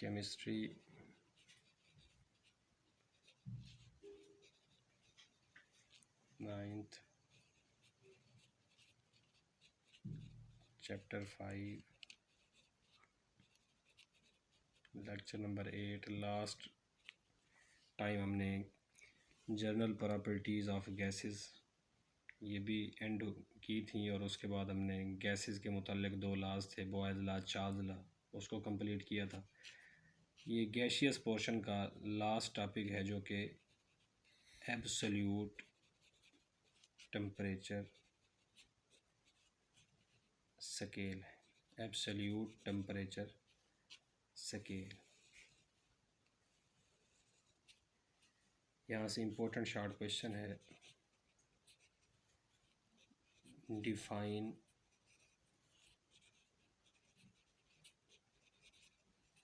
Chemistry ninth chapter 5 lecture number 8। Last time हमने general properties of gases ये भी and की थी, और उसके बाद हमने गैसेस के मुतालिक 2 लॉज थे, बॉयज़ लॉ, चार्ल्स लॉ, उसको कंप्लीट किया था। ये गैशियस पोर्शन का लास्ट टॉपिक है जो कि एब्सोल्यूट टेम्परेचर स्केल है। एब्सोल्यूट टेम्परेचर स्केल, यहाँ से इम्पोर्टेंट शॉर्ट क्वेश्चन है। Define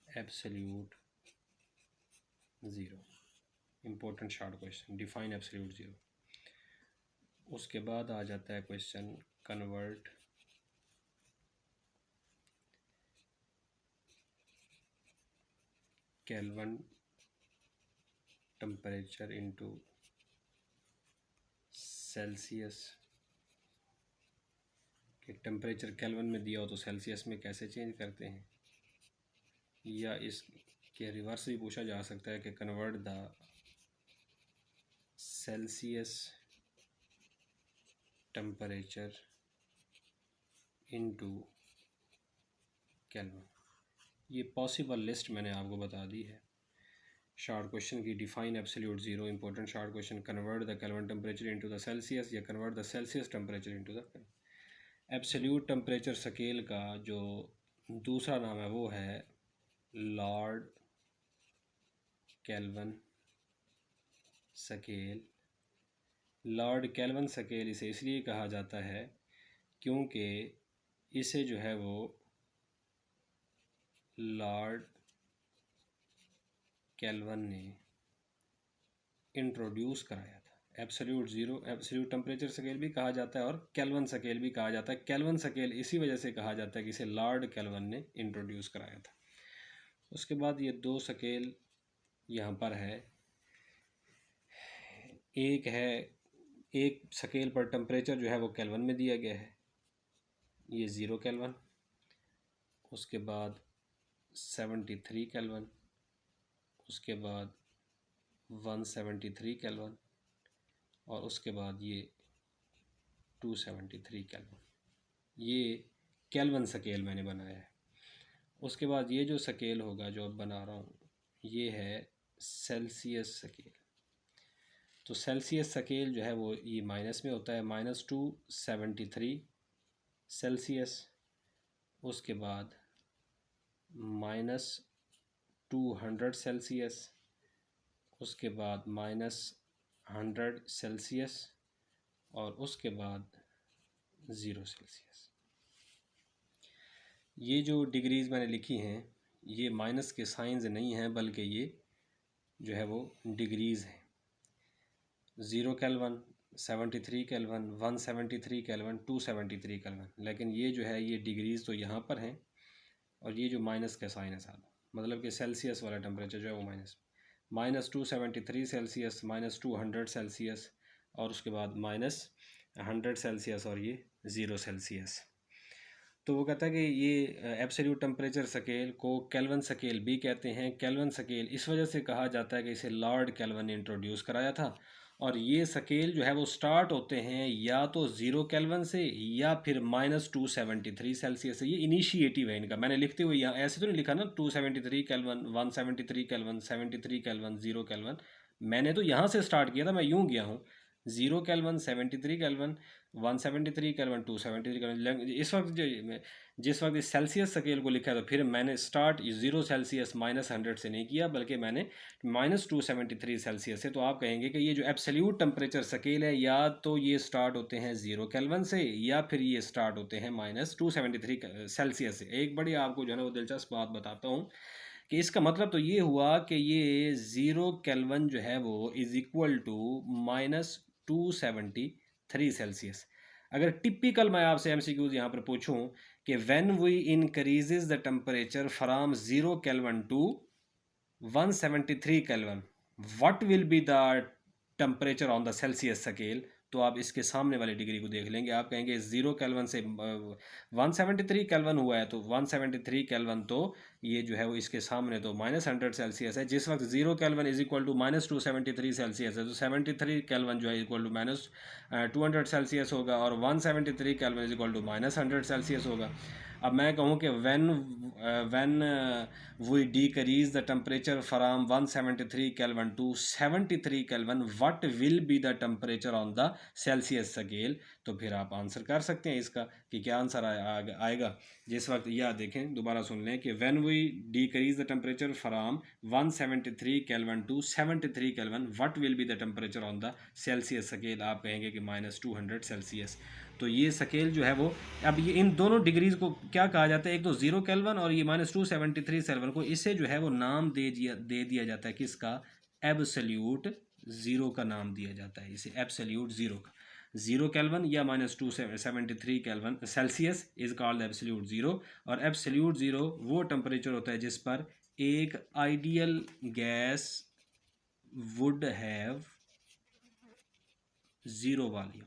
absolute zero. Important short question, define absolute zero. उसके बाद आ जाता है question convert kelvin temperature into Celsius. कि टेम्परेचर केल्विन में दिया हो तो सेल्सियस में कैसे चेंज करते हैं, या इसके रिवर्स भी पूछा जा सकता है कि convert the Celsius temperature into Kelvin. ये पॉसिबल लिस्ट मैंने आपको बता दी है शॉर्ट क्वेश्चन की। Define absolute zero, important short question. Convert the Kelvin temperature into the Celsius, या convert the Celsius temperature into the absolute temperature scale का जो दूसरा नाम है वो है Lord Kelvin scale. Lord Kelvin scale इसे इसलिए कहा जाता है क्योंकि इसे जो है वो लॉर्ड केल्विन ने इंट्रोड्यूस कराया था। Absolute zero, absolute temperature scale भी कहा जाता है और केल्विन स्केल भी कहा जाता है। केल्विन स्केल इसी वजह से कहा जाता है कि इसे लॉर्ड केल्विन ने इंट्रोड्यूस कराया था। उसके बाद ये 2 स्केल यहाँ पर है। एक स्केल पर टेम्परेचर जो है वो केल्विन में दिया गया है, ये 0 केल्विन। उसके बाद 73 केल्विन, उसके बाद 173 केल्विन, और उसके बाद ये 273 केल्विन। ये केल्विन स्केल मैंने बनाया है। उसके बाद ये जो स्केल होगा जो अब बना रहा हूँ ये है सेल्सियस स्केल। तो सेल्सियस स्केल जो है वो ये माइनस में होता है, -273 सेल्सियस। उसके बाद -200 सेल्सियस, उसके बाद -100 सेल्सियस, और उसके बाद 0 सेल्सियस। ये जो डिग्रीज़ मैंने लिखी हैं ये माइनस के साइंस नहीं हैं, बल्कि ये जो है वो डिग्रीज़ हैं। 0 केल्विन, 73 केल्विन, 173 केल्विन, 273 केल्विन। लेकिन ये जो है ये डिग्रीज़ तो यहाँ पर हैं, और ये जो माइनस का साइन है साथ, मतलब कि सेल्सियस वाला टेम्परेचर जो है वो -273 सेल्सियस, -200 सेल्सियस, और उसके बाद -100 सेल्सियस, और ये 0 सेल्सियस। तो वो कहता है कि ये एब्सोल्यूट टेम्परेचर स्केल को केल्विन स्केल भी कहते हैं। केल्विन स्केल इस वजह से कहा जाता है कि इसे लॉर्ड केल्विन ने इंट्रोड्यूस कराया था, और ये स्केल जो है वो स्टार्ट होते हैं या तो 0 केल्विन से या फिर -273 सेल्सियस से। ये इनिशिएटिव है इनका। मैंने लिखते हुए यहाँ ऐसे तो नहीं लिखा ना 273 केल्विन, 173 केल्विन, 73 केल्विन, 0 केल्विन। मैंने तो यहाँ से स्टार्ट किया था, मैं यूँ गया हूँ 0 केल्विन, 73 केल्विन, 173 केल्विन, 273 केल्विन। इस वक्त जिस वक्त इस सेल्सियस स्केल को लिखा है तो फिर मैंने स्टार्ट 0 सेल्सियस -100 से नहीं किया, बल्कि मैंने -273 सेल्सियस से। तो आप कहेंगे कि ये जो एब्सोल्यूट टेम्परेचर स्केल है या तो ये स्टार्ट होते हैं 0 केल्विन से या फिर ये स्टार्ट होते हैं -273 सेल्सियस से। एक बड़ी आपको जो है ना वो दिलचस्प बात बताता हूँ कि इसका मतलब तो ये हुआ कि ये 0 केल्विन जो है वो इज़ इक्वल टू -273 सेल्सियस। अगर टिपिकल मैं आपसे MCQs यहाँ पर पूछूं कि when we increases the temperature from 0 kelvin to 173 kelvin, what will be the temperature on the Celsius scale. तो आप इसके सामने वाली डिग्री को देख लेंगे, आप कहेंगे 0 केल्विन से 173 केल्विन हुआ है, तो 173 केल्विन तो ये जो है वो इसके सामने तो -100 सेल्सियस है। जिस वक्त 0 kelvin is equal to -273 Celsius है, तो 73 केल्विन जो है इक्वल टू -200 सेल्सियस होगा, और 173 kelvin is equal to -100 Celsius होगा। अब मैं कहूँ कि when we decrease the temperature from 173 kelvin to 73 kelvin, what will be the temperature on the Celsius scale. तो फिर आप आंसर कर सकते हैं इसका कि क्या आंसर आएगा। जिस वक्त यह देखें, दोबारा सुन लें कि when we decrease the temperature from 173 kelvin to 73 kelvin, what will be the temperature on the Celsius scale, आप कहेंगे कि -200 सेल्सियस। तो ये स्केल जो है वो, अब ये इन दोनों डिग्रीज को क्या कहा जाता है, एक तो 0 केल्विन और ये -273 केल्विन को, इससे जो है वो नाम दे दिया जाता है किसका, एब्सोल्यूट ज़ीरो का नाम दिया जाता है इसे, एब्सोल्यूट ज़ीरो का। 0 केल्विन या -273 kelvin Celsius is called absolute zero. और एब्सोल्यूट ज़ीरो वो टेम्परेचर होता है जिस पर एक ideal gas would have zero volume.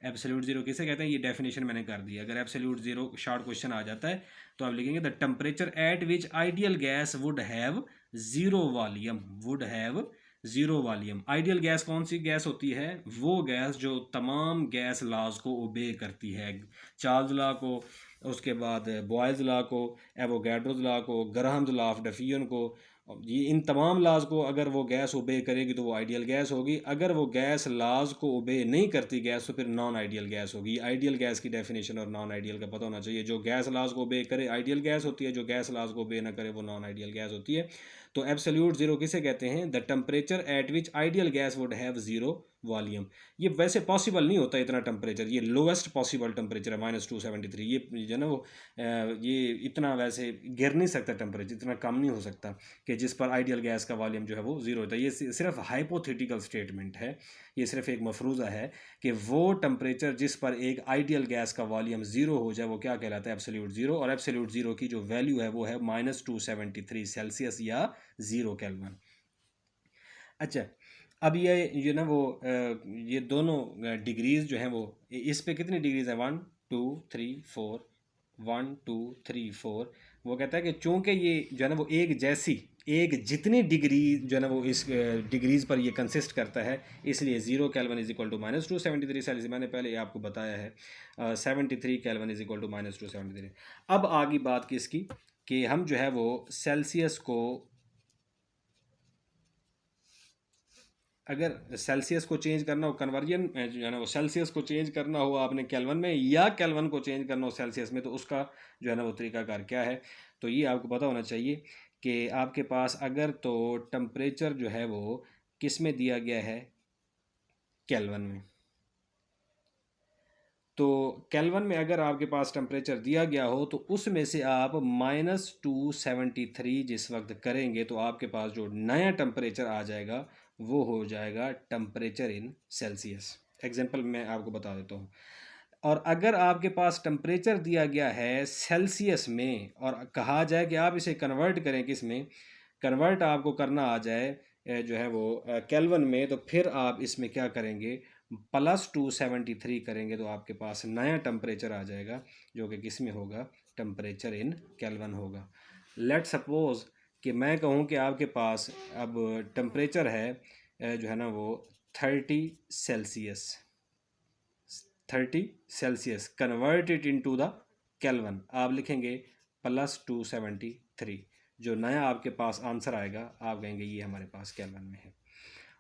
Absolute zero किसे कहते हैं, ये डेफिनेशन मैंने कर दी। अगर एब्सोल्यूट ज़ीरो शॉर्ट क्वेश्चन आ जाता है तो आप लिखेंगे the temperature at which ideal gas would have zero volume, would have zero volume. Ideal gas कौन सी गैस होती है, वो गैस जो तमाम गैस लॉज को ओबे करती है, चार्ल्स लॉ को, उसके बाद बॉयल्स लॉ को, एवोगैड्रोज लॉ को, ग्राहम्स लॉ ऑफ डिफ्यूजन को, ये इन तमाम लाज को अगर वो गैस ओबे करेगी तो वो आइडियल गैस होगी। अगर वो गैस लाज को ओबे नहीं करती गैस, तो फिर नॉन आइडियल गैस होगी। आइडियल गैस की डेफिनेशन और नॉन आइडियल का पता होना चाहिए। जो गैस लाज को ओबे करे आइडियल गैस होती है, जो गैस लाज को ओबे ना करे वो नॉन आइडियल गैस होती है। तो एब्सोल्यूट ज़ीरो किसे कहते हैं, the temperature at which ideal gas would have zero volume. ये वैसे पॉसिबल नहीं होता इतना टेम्परेचर, ये लोवेस्ट पॉसिबल टेम्परेचर है -273। ये जो है ना वो ये इतना वैसे गिर नहीं सकता टेम्परेचर, इतना कम नहीं हो सकता कि जिस पर आइडियल गैस का वॉल्यूम जो है वो ज़ीरो होता है। ये सिर्फ हाइपोथेटिकल स्टेटमेंट है, ये सिर्फ एक मफरूज़ा है कि वो टेम्परेचर जिस पर एक आइडियल गैस का वॉल्यूम ज़ीरो हो जाए वो क्या कहलाता है, एब्सोल्यूट ज़ीरो। और एब्सोल्यूट ज़ीरो की जो वैल्यू है वो है -273 सेल्सियस या 0 केल्विन। अच्छा, अब ये ना वो ये दोनों डिग्रीज जो हैं वो, इस पे कितनी डिग्रीज है, 1 2 3 4, 1 2 3 4। वो कहता है कि चूंकि ये जो है ना वो एक जितनी डिग्री जो है ना वो इस डिग्रीज पर ये कंसिस्ट करता है, इसलिए 0 kelvin is equal to -273 Celsius. मैंने पहले आपको बताया है 73 केल्विन इज इक्वल टू -273। अब आगे बात किसकी, कि हम जो है वो सेल्सियस को, अगर सेल्सियस को चेंज करना हो, कन्वर्जन जो है ना वो सेल्सियस को चेंज करना हो आपने केल्विन में, या केल्विन को चेंज करना हो सेल्सियस में, तो उसका जो है ना वो तरीकाकार क्या है। तो ये आपको पता होना चाहिए कि आपके पास अगर तो टेम्परेचर जो है वो किस में दिया गया है, केल्विन में। तो केल्विन में अगर आपके पास टेम्परेचर दिया गया हो तो उसमें से आप -273 जिस वक्त करेंगे तो आपके पास जो नया टेम्परेचर आ जाएगा वो हो जाएगा टेम्परेचर इन सेल्सियस। एग्जांपल मैं आपको बता देता हूँ। और अगर आपके पास टेम्परेचर दिया गया है सेल्सियस में और कहा जाए कि आप इसे कन्वर्ट करें, किस में कन्वर्ट आपको करना आ जाए जो है वो केल्विन में, तो फिर आप इसमें क्या करेंगे, +273 करेंगे तो आपके पास नया टेम्परेचर आ जाएगा जो कि किस में होगा, टेम्परेचर इन केल्विन होगा। लेट सपोज कि मैं कहूँ कि आपके पास अब टेम्परेचर है जो है ना वो 30 Celsius, 30 Celsius, convert it into the kelvin. आप लिखेंगे +273, जो नया आपके पास आंसर आएगा आप कहेंगे ये हमारे पास केल्विन में है।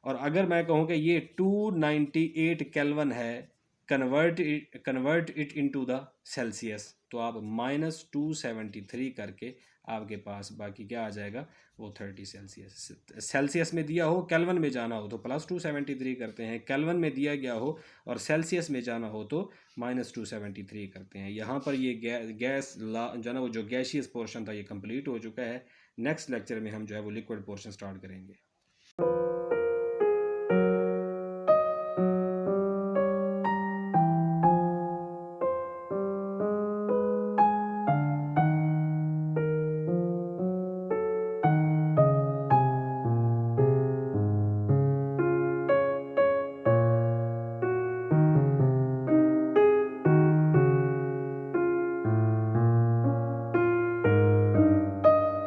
और अगर मैं कहूँ कि ये 298 केल्विन है, convert it into the Celsius, तो आप -273 करके आपके पास बाकी क्या आ जाएगा, वो 30 सेल्सियस। सेल्सियस में दिया हो, केल्विन में जाना हो तो +273 करते हैं, केल्विन में दिया गया हो और सेल्सियस में जाना हो तो -273 करते हैं। यहाँ पर ये गैस जो है ना वो जो गैशियस पोर्शन था ये कंप्लीट हो चुका है। नेक्स्ट लेक्चर में हम जो है वो लिक्विड पोर्शन स्टार्ट करेंगे।